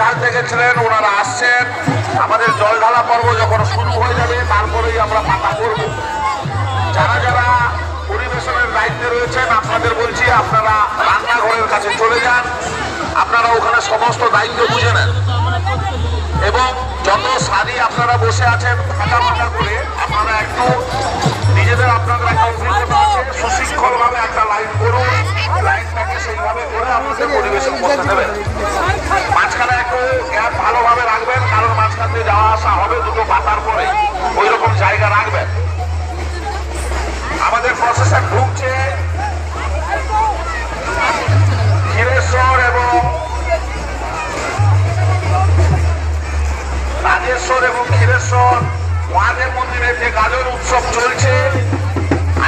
ঢালতে গেছিলেন, ওনারা আসছেন। আমাদের জল ঢালা পর্ব যখন শুরু হয়ে যাবে তারপরেই আমরা পাতা করব। যারা যারা পরিবেশনের দায়িত্বে রয়েছেন আপনাদের বলছি, আপনারা রান্নাঘরের কাছে চলে যান, আপনারা ওখানে সমস্ত দায়িত্ব বুঝে নেন এবং যত সারি আপনারা বসে আছেন ফাঁকা ফাঁকা করে আপনারা একটু নিজেদের আপনাদের একটা অভিজ্ঞতা আছে, সুশৃঙ্খলভাবে একটা লাইন করুন, লাইনটাকে সেইভাবে করে আপনাদের পরিবেশন করতে দেবেন। মাঝখানে একটু গ্যাপ ভালোভাবে রাখবেন, কারণ মাঝখান দিয়ে যাওয়া আসা হবে দুটো পাতার পরে, ওই রকম জায়গা রাখবেন। আমাদের প্রসেসর ঢুকছে ক্ষীরেশ্বর এবং রাজেশ্বর এবং ক্ষীরেশ্বর মহাদেব মন্দিরের যে গাজন উৎসব চলছে,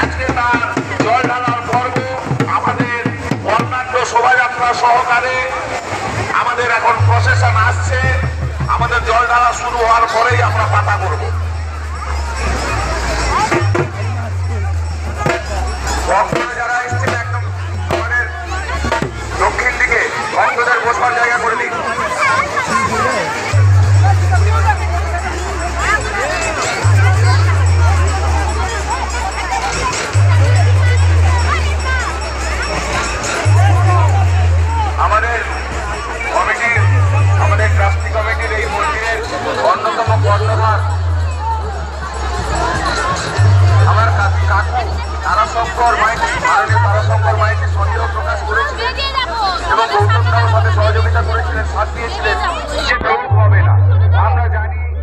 আজকে তার জল ঢালার পর্ব আমাদের বর্ণাঢ্য শোভাযাত্রা সহকারে আমাদের এখন প্রসেশন আসছে। আমাদের জল ঢালা শুরু হওয়ার পরেই আমরা পাতা করব। ভক্তরা যারা এসছেন একদম আমাদের দক্ষিণ দিকে ভক্তদের বসবার জায়গা করে দিন। আমাদের ট্রাস্টি কমিটির এই মন্দিরের অন্যতম কর্ণধার আমার কাকু তারাশঙ্কর মাইতি, ভারতীয় তারাশঙ্কর মাইতি সন্দেহ প্রকাশ করেছিলেন এবং গৌতম দার সাথে সহযোগিতা করেছিলেন, সাথ দিয়েছিলেন।